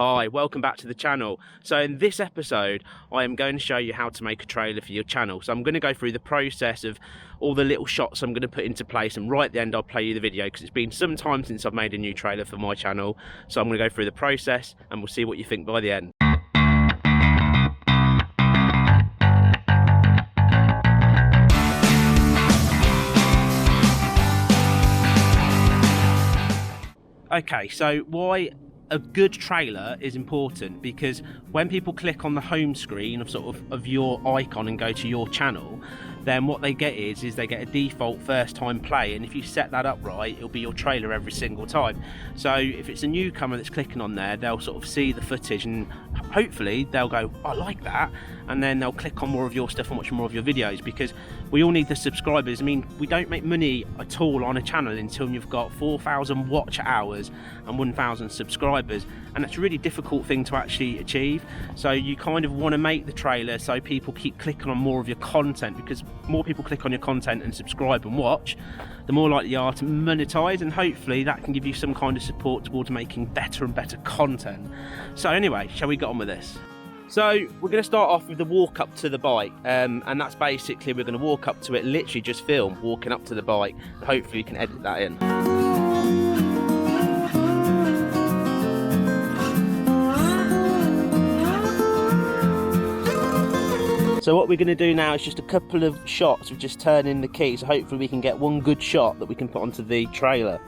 Hi, welcome back to the channel. So in this episode, I am going to show you how to make a trailer for your channel. So I'm going to go through the process of all the little shots I'm going to put into place, and right at the end I'll play you the video because it's been some time since I've made a new trailer for my channel. So I'm going to go through the process and we'll see what you think by the end. Okay, so why a good trailer is important, because when people click on the home screen of your icon and go to your channel, then what they get is they get a default first time play, and if you set that up right, it'll be your trailer every single time. So if it's a newcomer that's clicking on there, they'll sort of see the footage and hopefully they'll go, I like that, and then they'll click on more of your stuff and watch more of your videos, because we all need the subscribers. I mean, we don't make money at all on a channel until you've got 4,000 watch hours and 1,000 subscribers, and that's a really difficult thing to actually achieve. So you kind of want to make the trailer so people keep clicking on more of your content, because more people click on your content and subscribe and watch, the more likely you are to monetize, and hopefully that can give you some kind of support towards making better and better content. So anyway, shall we get on with this? So we're going to start off with the walk up to the bike, and that's basically, we're going to walk up to it, literally just film walking up to the bike, and hopefully you can edit that in. So what we're going to do now is just a couple of shots of just turning the key, so hopefully we can get one good shot that we can put onto the trailer.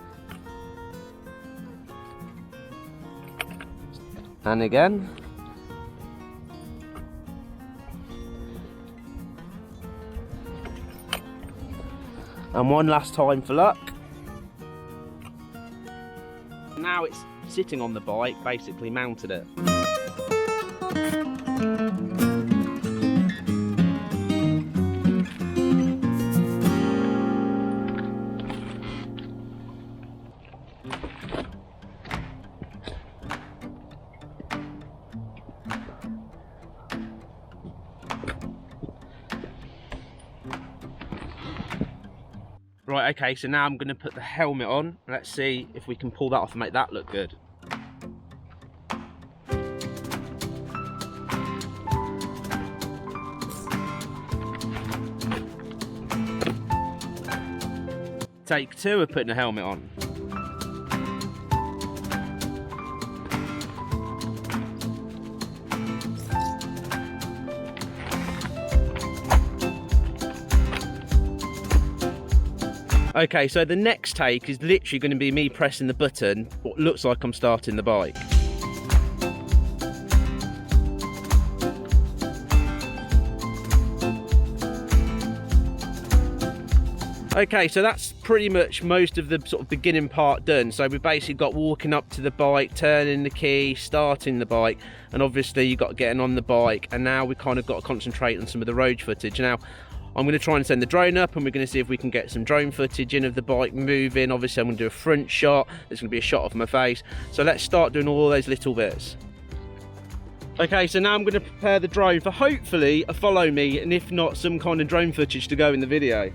And again. And one last time for luck. Now it's sitting on the bike, basically mounted it. Right, okay, so now I'm going to put the helmet on. Let's see if we can pull that off and make that look good. Take two of putting the helmet on. Okay, so the next take is literally going to be me pressing the button, what looks like I'm starting the bike. Okay, so that's pretty much most of the sort of beginning part done. So we've basically got walking up to the bike, turning the key, starting the bike, and obviously you've got getting on the bike, and now we kind of got to concentrate on some of the road footage. Now, I'm going to try and send the drone up, and we're going to see if we can get some drone footage in of the bike moving. Obviously I'm going to do a front shot, there's going to be a shot of my face. So let's start doing all those little bits. Okay, so now I'm going to prepare the drone for hopefully a follow me, and if not, some kind of drone footage to go in the video.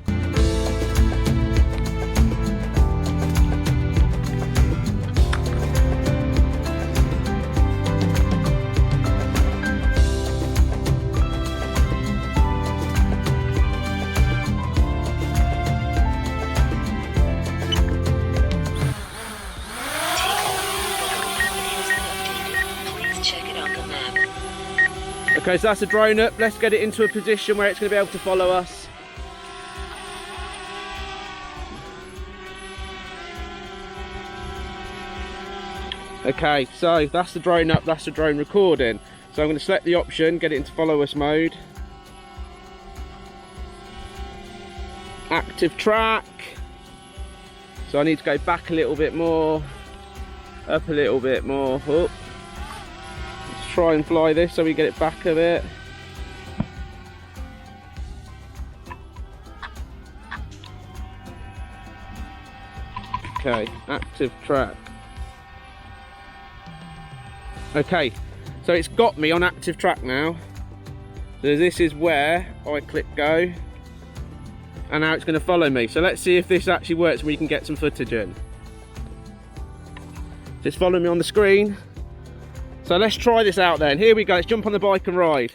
Okay, so that's the drone up. Let's get it into a position where it's going to be able to follow us. Okay, so that's the drone up, that's the drone recording. So I'm going to select the option, get it into follow us mode. Active track. So I need to go back a little bit more, up a little bit more, up. Try and fly this so we get it back a bit. Okay, active track. Okay, so it's got me on active track now. So this is where I click go, and now it's going to follow me. So let's see if this actually works and we can get some footage in. Just follow me on the screen. So let's try this out then. Here we go, let's jump on the bike and ride.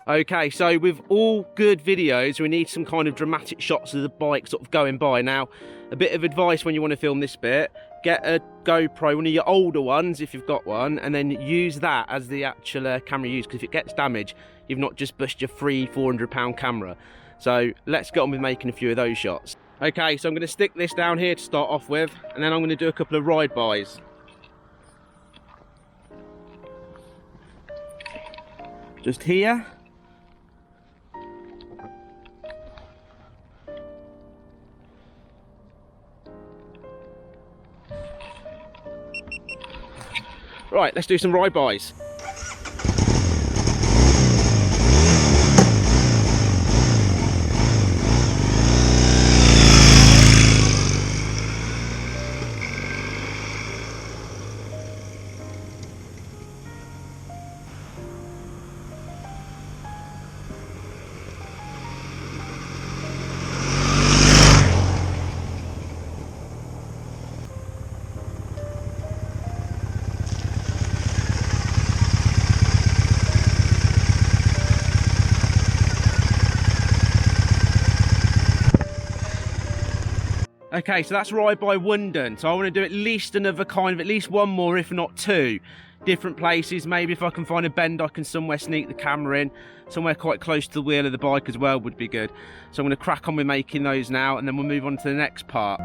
Okay, so with all good videos, we need some kind of dramatic shots of the bike sort of going by. Now, a bit of advice when you want to film this bit, get a GoPro, one of your older ones if you've got one, and then use that as the actual camera you use, because if it gets damaged, you've not just busted your £300-400 camera. So let's get on with making a few of those shots. Okay, so I'm going to stick this down here to start off with, and then I'm going to do a couple of ride-bys. Just here. Right, let's do some ride-bys. Okay, so that's ride by one done. So I want to do at least another at least one more, if not two, different places. Maybe if I can find a bend, I can somewhere sneak the camera in. Somewhere quite close to the wheel of the bike as well would be good. So I'm going to crack on with making those now, and then we'll move on to the next part.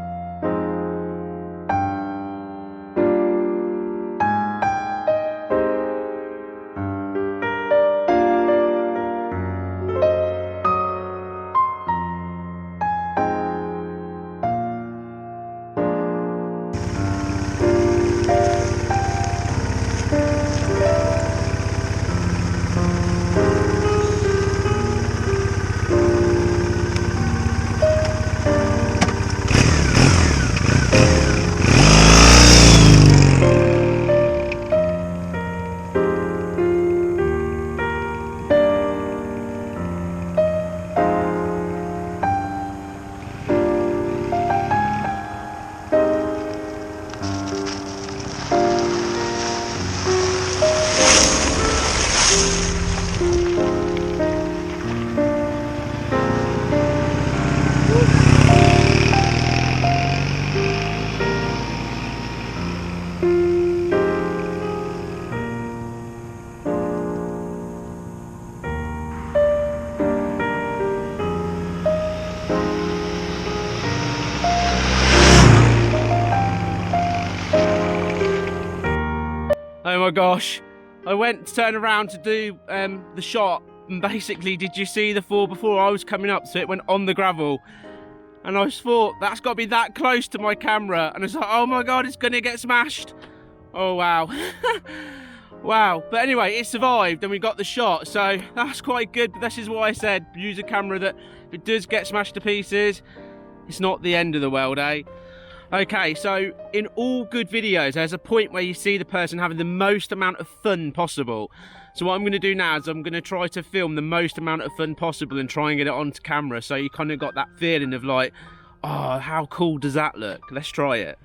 Oh my gosh, I went to turn around to do the shot, and basically, did you see the fall before I was coming up, so it went on the gravel, and I just thought, that's got to be that close to my camera, and I was like, oh my god, it's gonna get smashed. Oh wow. Wow, but anyway, it survived and we got the shot, so that's quite good. But this is why I said, use a camera that if it does get smashed to pieces, it's not the end of the world, eh? Okay, so in all good videos, there's a point where you see the person having the most amount of fun possible. So what I'm going to do now is I'm going to try to film the most amount of fun possible and try and get it onto camera, so you kind of got that feeling of like, oh, how cool does that look? Let's try it.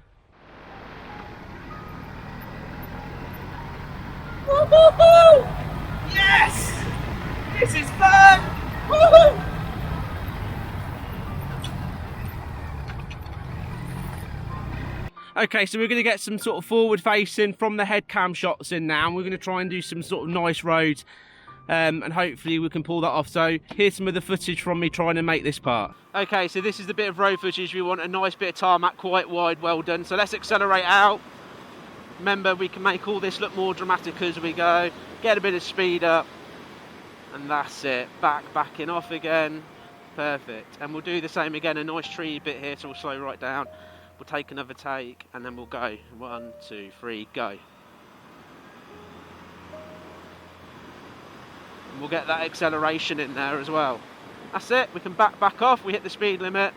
Woohoo! Yes! This is fun! Woohoo! Okay, so we're going to get some sort of forward facing from the head cam shots in now, and we're going to try and do some sort of nice roads, and hopefully we can pull that off. So here's some of the footage from me trying to make this part. Okay, so this is the bit of road footage. We want a nice bit of tarmac, quite wide, well done. So let's accelerate out. Remember, we can make all this look more dramatic as we go, get a bit of speed up, and that's it. Backing off again. Perfect. And we'll do the same again, a nice tree bit here, so we'll slow right down. We'll take another take, and then we'll go. 1, 2, 3, go. And we'll get that acceleration in there as well. That's it, we can back off, we hit the speed limit.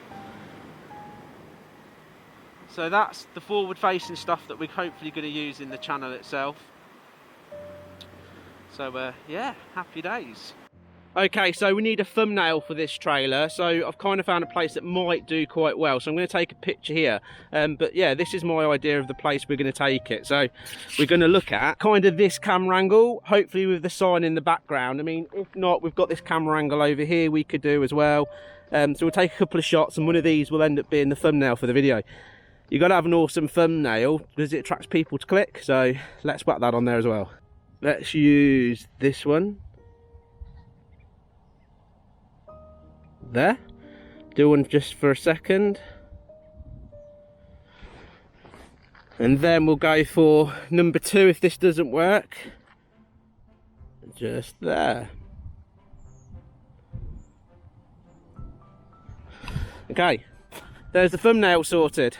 So that's the forward facing stuff that we're hopefully going to use in the channel itself. So yeah, happy days. Okay, so we need a thumbnail for this trailer, so I've kind of found a place that might do quite well. So I'm going to take a picture here, but yeah, this is my idea of the place we're going to take it. So we're going to look at kind of this camera angle, hopefully with the sign in the background. I mean, if not, we've got this camera angle over here we could do as well. So we'll take a couple of shots, and one of these will end up being the thumbnail for the video. You've got to have an awesome thumbnail because it attracts people to click, so let's whack that on there as well. Let's use this one. There, do one just for a second, and then we'll go for number 2 if this doesn't work, just there. Okay, there's the thumbnail sorted.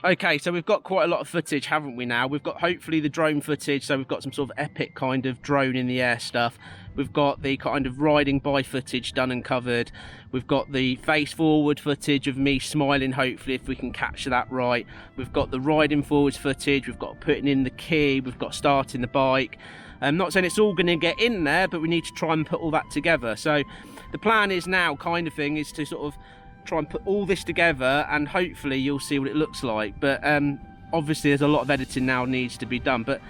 Okay, so we've got quite a lot of footage, haven't we now? We've got hopefully the drone footage, so we've got some sort of epic kind of drone in the air stuff. We've got the kind of riding by footage done and covered. We've got the face forward footage of me smiling, hopefully, if we can catch that right. We've got the riding forwards footage. We've got putting in the key. We've got starting the bike. I'm not saying it's all going to get in there, but we need to try and put all that together. So the plan is now kind of thing is to sort of try and put all this together, and hopefully you'll see what it looks like. But obviously there's a lot of editing now needs to be done, but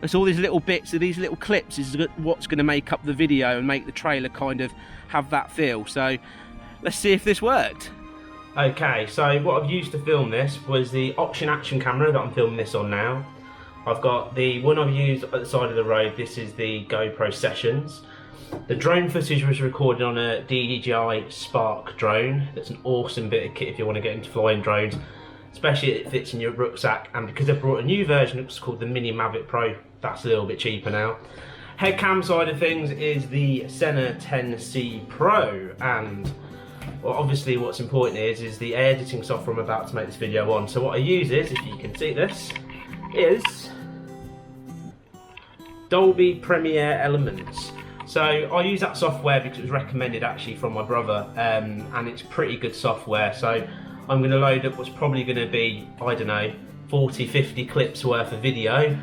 it's all these little bits of these little clips is what's going to make up the video and make the trailer kind of have that feel. So let's see if this worked. Okay, so what I've used to film this was the Osmo Action Camera that I'm filming this on now. I've got the one I've used at the side of the road. This is the GoPro Sessions. The drone footage was recorded on a DJI Spark drone. That's an awesome bit of kit if you want to get into flying drones, especially if it fits in your rucksack. And because they've brought a new version, it's called the Mini Mavic Pro. That's a little bit cheaper now. Head cam side of things is the Sena 10C Pro, and well, obviously what's important is the editing software I'm about to make this video on. So what I use is, if you can see this, is Adobe Premiere Elements. So I use that software because it was recommended actually from my brother, and it's pretty good software. So I'm going to load up what's probably going to be, I don't know, 40-50 clips worth of video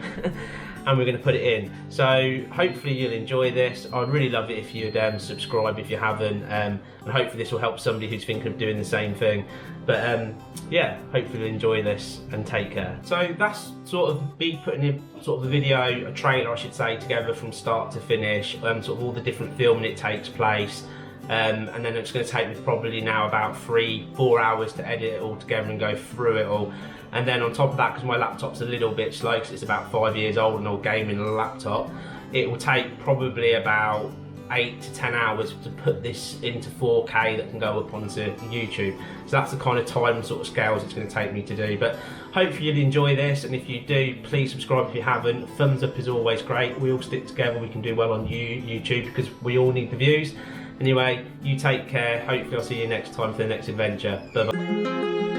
and we're going to put it in. So hopefully you'll enjoy this. I'd really love it if you'd subscribe if you haven't, and hopefully this will help somebody who's thinking of doing the same thing. But yeah, hopefully you'll enjoy this, and take care. So that's sort of me putting in sort of the video, a trailer I should say, together from start to finish, sort of all the different filming it takes place. And then it's going to take me probably now about 3-4 hours to edit it all together and go through it all. And then on top of that, because my laptop's a little bit slow because it's about 5 years old and all gaming on a laptop, it will take probably about 8 to 10 hours to put this into 4K that can go up onto YouTube. So that's the kind of time and sort of scales it's going to take me to do. But hopefully you'll enjoy this, and if you do, please subscribe if you haven't. Thumbs up is always great. We all stick together, we can do well on YouTube because we all need the views. Anyway, you take care. Hopefully I'll see you next time for the next adventure. Bye bye.